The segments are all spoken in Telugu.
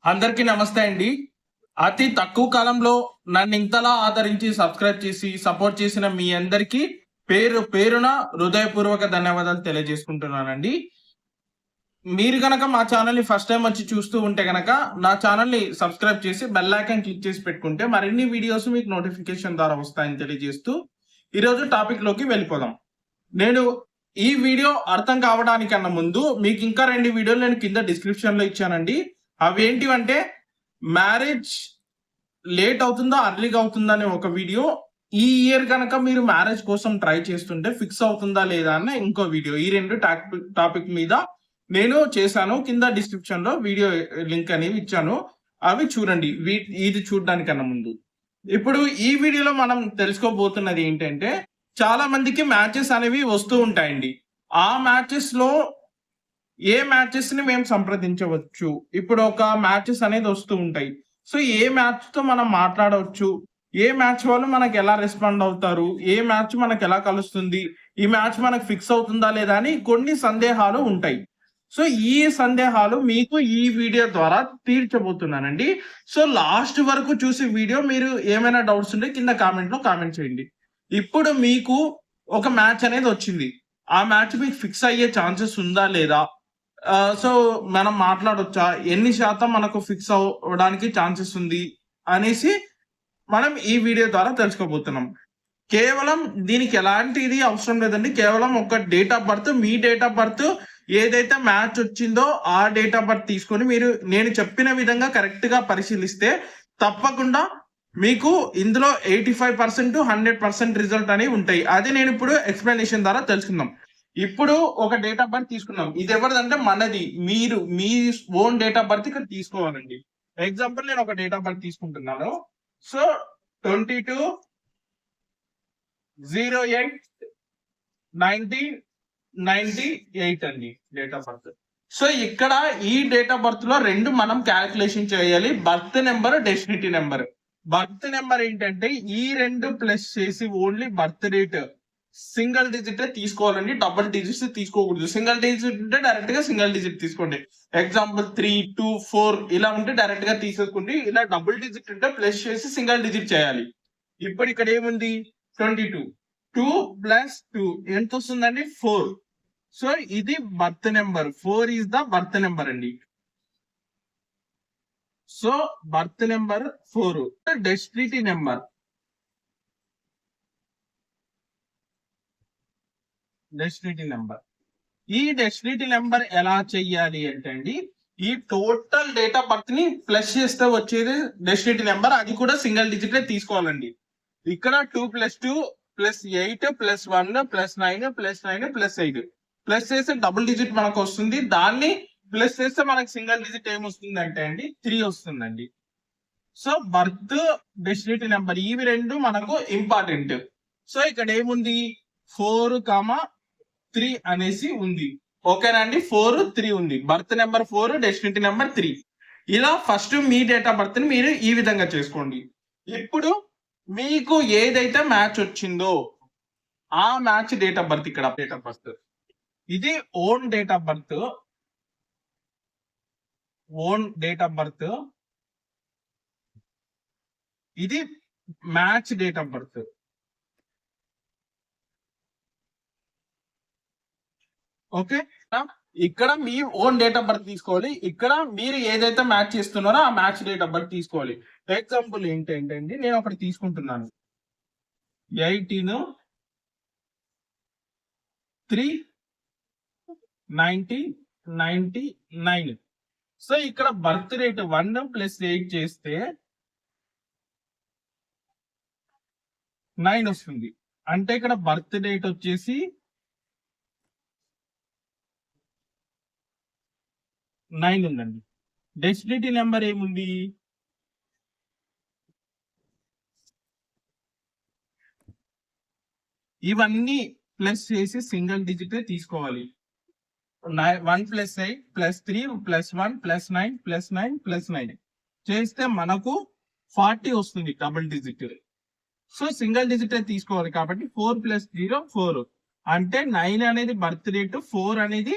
అందరికీ నమస్తే అండి. అతి తక్కువ కాలంలో నన్ను ఇంతలా ఆదరించి సబ్స్క్రైబ్ చేసి సపోర్ట్ చేసిన మీ అందరికీ పేరు పేరున హృదయపూర్వక ధన్యవాదాలు తెలియజేసుకుంటున్నానండి. మీరు గనక మా ఛానల్ని ఫస్ట్ టైం వచ్చి చూస్తూ ఉంటే గనక నా ఛానల్ని సబ్స్క్రైబ్ చేసి బెల్ ఐకాన్ క్లిక్ చేసి పెట్టుకుంటే మరిన్ని వీడియోస్ మీకు నోటిఫికేషన్ ద్వారా వస్తాయని తెలియజేస్తూ ఈరోజు టాపిక్ లోకి వెళ్ళిపోదాం. నేను ఈ వీడియో అర్థం కావడానికన్నా ముందు మీకు ఇంకా 2 వీడియోలు నేను కింద డిస్క్రిప్షన్ లో ఇచ్చానండి. అవి ఏంటివంటే మ్యారేజ్ లేట్ అవుతుందా అర్లీగా అవుతుందా అనే ఒక వీడియో, ఈ ఇయర్ కనుక మీరు మ్యారేజ్ కోసం ట్రై చేస్తుంటే ఫిక్స్ అవుతుందా లేదా అన్న ఇంకో వీడియో. ఈ 2 టాపిక్ మీద నేను చేశాను. కింద డిస్క్రిప్షన్ లో వీడియో లింక్ అనేవి ఇచ్చాను, అవి చూడండి. ఇది చూడడానికన్నా ముందు ఇప్పుడు ఈ వీడియోలో మనం తెలుసుకోబోతున్నది ఏంటంటే, చాలా మందికి మ్యాచెస్ అనేవి వస్తూ ఉంటాయండి. ఆ మ్యాచెస్ లో ఏ మ్యాచెస్ ని మేము సంప్రదించవచ్చు. ఇప్పుడు ఒక మ్యాచెస్ అనేది వస్తూ ఉంటాయి. సో ఏ మ్యాచ్ తో మనం మాట్లాడవచ్చు, ఏ మ్యాచ్ వాళ్ళు మనకు ఎలా రెస్పాండ్ అవుతారు, ఏ మ్యాచ్ మనకు ఎలా కలుస్తుంది, ఈ మ్యాచ్ మనకు ఫిక్స్ అవుతుందా లేదా అని కొన్ని సందేహాలు ఉంటాయి. సో ఈ సందేహాలు మీకు ఈ వీడియో ద్వారా తీర్చబోతున్నానండి. సో లాస్ట్ వరకు చూసి వీడియో, మీరు ఏమైనా డౌట్స్ ఉంటే కింద కామెంట్ లో కామెంట్ చేయండి. ఇప్పుడు మీకు ఒక మ్యాచ్ అనేది వచ్చింది. ఆ మ్యాచ్ మీకు ఫిక్స్ అయ్యే ఛాన్సెస్ ఉందా లేదా, సో మనం మాట్లాడొచ్చా, ఎన్ని శాతం మనకు ఫిక్స్ అవ్వడానికి ఛాన్సెస్ ఉంది అనేసి మనం ఈ వీడియో ద్వారా తెలుసుకోబోతున్నాం. కేవలం దీనికి ఎలాంటిది అవసరం లేదండి. కేవలం ఒక date of birth, me date of birth ఏదైతే మ్యాచ్ వచ్చిందో ఆ డేట్ ఆఫ్ బర్త్ తీసుకొని మీరు నేను చెప్పిన విధంగా కరెక్ట్ గా పరిశీలిస్తే తప్పకుండా మీకు ఇందులో 85% 100% రిజల్ట్ అనేవి ఉంటాయి. అది నేను ఇప్పుడు ఎక్స్ప్లెనేషన్ ద్వారా తెలుసుకుందాం. ఇప్పుడు ఒక డేట్ ఆఫ్ బర్త్ తీసుకున్నాం. ఇది ఎవరిదంటే మనది. మీరు మీ ఓన్ డేట్ ఆఫ్ బర్త్ ఇక్కడ తీసుకోవాలండి. ఎగ్జాంపుల్ నేను ఒక డేట్ ఆఫ్ బర్త్ తీసుకుంటున్నాను. సో 22/08/1998 అండి డేట్ ఆఫ్ బర్త్. సో ఇక్కడ ఈ డేట్ ఆఫ్ బర్త్ లో 2 మనం క్యాలిక్యులేషన్ చేయాలి. Birth number, destiny number. Birth number ఏంటంటే ఈ 2 ప్లస్ చేసి only birth date single digit తీసుకోవాలండి. డబుల్ డిజిట్స్ తీసుకోకూడదు. సింగిల్ డిజిట్ ఉంటే డైరెక్ట్ గా సింగిల్ డిజిట్ తీసుకోండి. ఎగ్జాంపుల్ 3, 2, 4 ఇలా ఉంటే డైరెక్ట్ గా తీసేసుకోండి. ఇలా డబుల్ డిజిట్ ఉంటే ప్లస్ చేసి సింగిల్ డిజిట్ చేయాలి. ఇప్పుడు ఇక్కడ ఏముంది, 22, 2 + 2 ఎంత వస్తుందండి, 4. సో ఇది birth number. 4 is the birth number అండి. So birth number 4. Destiny number, destiny number. ఈ డెస్టినీ నెంబర్ ఎలా చెయ్యాలి అంటే అండి, ఈ టోటల్ డేట్ ఆఫ్ బర్త్ ని ప్లస్ చేస్తే వచ్చేది డెస్టినీ నెంబర్. అది కూడా సింగిల్ డిజిట్ తీసుకోవాలండి. ఇక్కడ 2 + 2 + 8 + 1 + 9 + 9 + 8 ప్లస్ చేస్తే డబుల్ డిజిట్ మనకు వస్తుంది. దాన్ని ప్లస్ చేస్తే మనకు సింగిల్ డిజిట్ ఏమొస్తుంది అంటే అండి 3 వస్తుందండి. సో బర్త్, డెస్టినీ నెంబర్ ఇవి 2 మనకు ఇంపార్టెంట్. సో ఇక్కడ ఏముంది, 4,3 అనేసి ఉంది. ఓకేనా అండి, 4, 3 ఉంది. Birth number 4, destiny number 3. ఇలా first me date of birth ని మీరు ఈ విధంగా చేసుకోండి. ఇప్పుడు మీకు ఏదైతే మ్యాచ్ వచ్చిందో ఆ మ్యాచ్ డేట్ ఆఫ్ బర్త్, ఇక్కడ డేట్ ఆఫ్ బర్త్ ఇది own date of birth. Own date of birth ఇది match date of birth. Okay, ఇక్కడ మీ ఓన్ డేట్ ఆఫ్ బర్త్ తీసుకోవాలి. ఇక్కడ మీరు ఏదైతే మ్యాచ్ చేస్తున్నారో ఆ మ్యాచ్ డేట్ ఆఫ్ బర్త్ తీసుకోవాలి. ఎగ్జాంపుల్ ఏంటంటే నేను ఒకటి తీసుకుంటున్నాను, 18/3/1999. సో ఇక్కడ బర్త్ రేట్ 1 + 8 చేస్తే 9 వస్తుంది. అంటే ఇక్కడ బర్త్ డేట్ వచ్చేసి 9 ఉందండి. డెస్టినీ నెంబర్ ఏముంది, ఇవన్నీ ప్లస్ చేసి సింగిల్ డిజిట్ తీసుకోవాలి. 1 + 8 + 3 + 1 + 9 + 9 + 9 చేస్తే మనకు 40 వస్తుంది double digit. So single digit తీసుకోవాలి కాబట్టి 4 + 0 4 అంటే 9 అనేది బర్త్ డేట్, 4 అనేది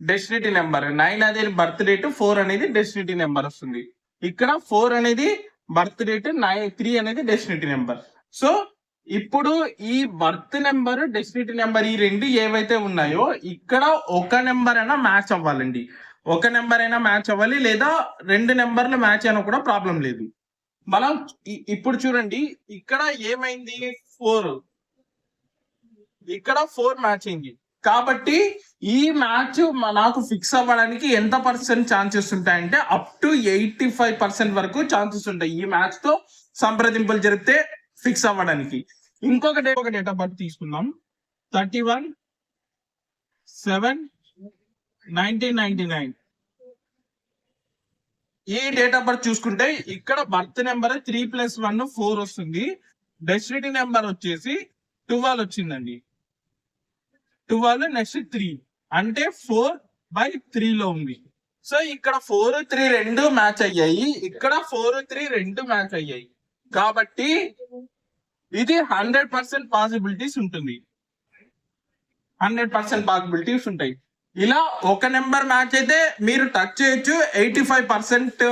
డెస్టినీ నెంబర్. 9 అనేది బర్త్ డేట్, 4 అనేది డెస్టినీ నెంబర్ వస్తుంది. ఇక్కడ 4 అనేది బర్త్ డేట్, 3 అనేది డెస్టినీ నెంబర్. సో ఇప్పుడు ఈ బర్త్ నెంబర్, డెస్టినీ నెంబర్ ఈ రెండు ఏవైతే ఉన్నాయో ఇక్కడ ఒక నెంబర్ అయినా మ్యాచ్ అవ్వాలండి. ఒక నెంబర్ అయినా మ్యాచ్ అవ్వాలి, లేదా 2 నెంబర్లు మ్యాచ్ అయినా కూడా ప్రాబ్లం లేదు. మనం ఇప్పుడు చూడండి, ఇక్కడ ఏమైంది 4, ఇక్కడ 4 మ్యాచ్ అయింది. కాబట్టి ఈ మ్యాచ్ నాకు ఫిక్స్ అవ్వడానికి ఎంత % ఛాన్సెస్ ఉంటాయంటే అప్ టు 85% వరకు ఛాన్సెస్ ఉంటాయి ఈ మ్యాచ్ తో సంప్రదింపులు జరిపితే ఫిక్స్ అవ్వడానికి. ఇంకొక డేట్ ఆఫ్ బర్త్ తీసుకుందాం. 31/7/1999. ఈ డేట్ ఆఫ్ బర్త్ చూసుకుంటే ఇక్కడ బర్త్ నెంబర్ 3 + 1 4 వస్తుంది. డెస్టినీ నెంబర్ వచ్చేసి 12 వచ్చిందండి. 12 నెక్స్ట్ 3 అంటే 4/3 లో ఉంది. సో ఇక్కడ 4, 3 రెండు మ్యాచ్ అయ్యాయి, ఇక్కడ 4, 3 రెండు మ్యాచ్ అయ్యాయి. కాబట్టి ఇది 100% పాసిబిలిటీస్ ఉంటుంది. 100% పాసిబిలిటీస్ ఉంటాయి. ఇలా ఒక నెంబర్ మ్యాచ్ అయితే మీరు టచ్ చేయొచ్చు, 85%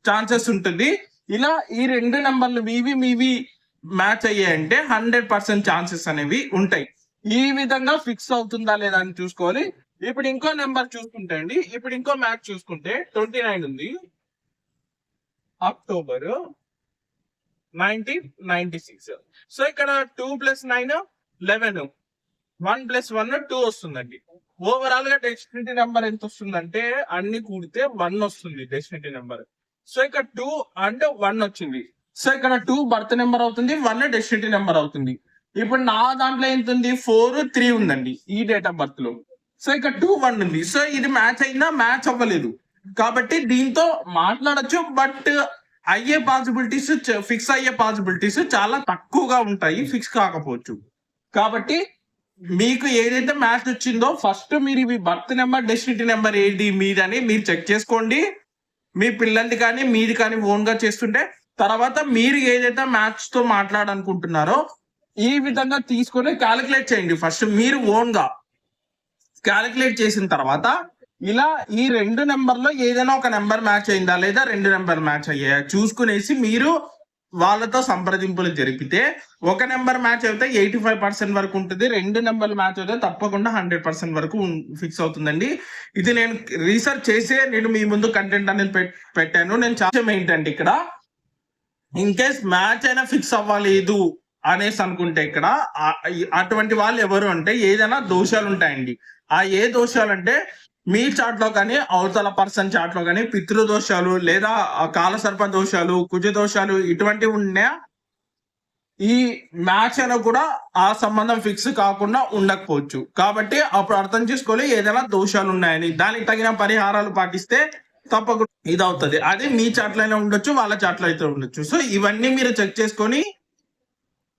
ఛాన్సెస్ ఉంటుంది. ఇలా ఈ రెండు నెంబర్లు మీవి మ్యాచ్ అయ్యాయంటే 100% ఛాన్సెస్ అనేవి ఉంటాయి. ఈ విధంగా ఫిక్స్ అవుతుందా లేదా అని చూసుకోవాలి. ఇప్పుడు ఇంకో నెంబర్ చూసుకుంటే అండి, ఇప్పుడు ఇంకో మ్యాచ్ చూసుకుంటే 29 ఉంది, అక్టోబర్ 1996. సో ఇక్కడ 2 + 9 11, 1 + 1 2 వస్తుందండి. ఓవరాల్ గా డెస్టినీ నెంబర్ ఎంత వస్తుందంటే అన్ని కూడితే 1 వస్తుంది డెస్టినీ నెంబర్. సో ఇక్కడ 2 అంటే 1 వచ్చింది. సో ఇక్కడ 2 బర్త్ నెంబర్ అవుతుంది, 1 డెస్టినీ నెంబర్ అవుతుంది. ఇప్పుడు నా దాంట్లో ఎంత ఉంది, 4, 3 ఉందండి ఈ డేట్ ఆఫ్ బర్త్ లో. సో ఇక్కడ 2, 1 ఉంది. సో ఇది మ్యాచ్ అయినా మ్యాచ్ అవ్వలేదు. కాబట్టి దీంతో మాట్లాడచ్చు, బట్ అయ్యే పాసిబిలిటీస్, ఫిక్స్ అయ్యే పాసిబిలిటీస్ చాలా తక్కువగా ఉంటాయి, ఫిక్స్ కాకపోవచ్చు. కాబట్టి మీకు ఏదైతే మ్యాచ్ వచ్చిందో ఫస్ట్ మీరు ఇవి బర్త్ నెంబర్, డెస్టినీ నెంబర్ ఏది మీదని మీరు చెక్ చేసుకోండి. మీ పిల్లల్ని కానీ మీది కానీ ఓన్ గా చేస్తుంటే తర్వాత మీరు ఏదైతే మ్యాచ్ తో మాట్లాడాలనుకుంటున్నారో ఈ విధంగా తీసుకొని క్యాలిక్యులేట్ చేయండి. ఫస్ట్ మీరు ఓన్ గా క్యాలిక్యులేట్ చేసిన తర్వాత ఇలా ఈ రెండు నెంబర్లో ఏదైనా ఒక నెంబర్ మ్యాచ్ అయిందా లేదా 2 నెంబర్ మ్యాచ్ అయ్యాయా చూసుకునేసి మీరు వాళ్ళతో సంప్రదింపులు జరిపితే ఒక నెంబర్ మ్యాచ్ అయితే 85% వరకు ఉంటుంది, 2 నెంబర్లు మ్యాచ్ అయితే తప్పకుండా 100% వరకు ఫిక్స్ అవుతుందండి. ఇది నేను రీసెర్చ్ చేసే నేను మీ ముందు కంటెంట్ అనేది పెట్టాను. నేను చాలా ఏంటంటే ఇక్కడ ఇన్ కేస్ మ్యాచ్ అయినా ఫిక్స్ అవ్వలేదు అనేసి అనుకుంటే ఇక్కడ అటువంటి వాళ్ళు ఎవరు అంటే ఏదైనా దోషాలు ఉంటాయండి. ఆ ఏ దోషాలు అంటే మీ చాట్ లో కానీ అవతల పర్సన్ చాట్ లో కానీ పితృ దోషాలు లేదా కాలసర్ప దోషాలు, కుజ దోషాలు ఇటువంటివి ఉన్నా ఈ మ్యాచ్ అయినా కూడా ఆ సంబంధం ఫిక్స్ కాకుండా ఉండకపోవచ్చు. కాబట్టి అప్పుడు అర్థం చేసుకోవాలి ఏదైనా దోషాలు ఉన్నాయని, దానికి తగిన పరిహారాలు పాటిస్తే తప్పకుండా ఇది అవుతుంది. అది మీ చాట్లో అయినా ఉండొచ్చు, వాళ్ళ చాట్లో అయితే ఉండొచ్చు. సో ఇవన్నీ మీరు చెక్ చేసుకొని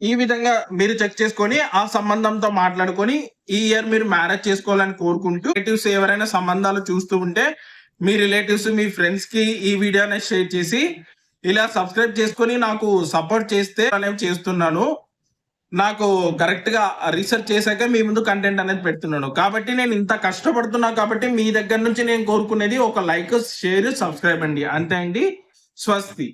ఈ విధంగా మీరు చెక్ చేసుకొని ఆ సంబంధంతో మాట్లాడుకొని ఈ ఇయర్ మీరు మ్యారేజ్ చేసుకోవాలని కోరుకుంటూ, రిలేటివ్స్ ఎవరైనా సంబంధాలు చూస్తూ ఉంటే మీ రిలేటివ్స్, మీ ఫ్రెండ్స్ కి ఈ వీడియోని షేర్ చేసి ఇలా సబ్స్క్రైబ్ చేసుకొని నాకు సపోర్ట్ చేస్తే అనేవి చేస్తున్నాను. నాకు కరెక్ట్ గా రీసెర్చ్ చేశాక మీ ముందు కంటెంట్ అనేది పెడుతున్నాను. కాబట్టి నేను ఇంత కష్టపడుతున్నా కాబట్టి మీ దగ్గర నుంచి నేను కోరుకునేది ఒక లైక్, షేర్, సబ్స్క్రైబ్ అండి. అంతే అండి. స్వస్తి.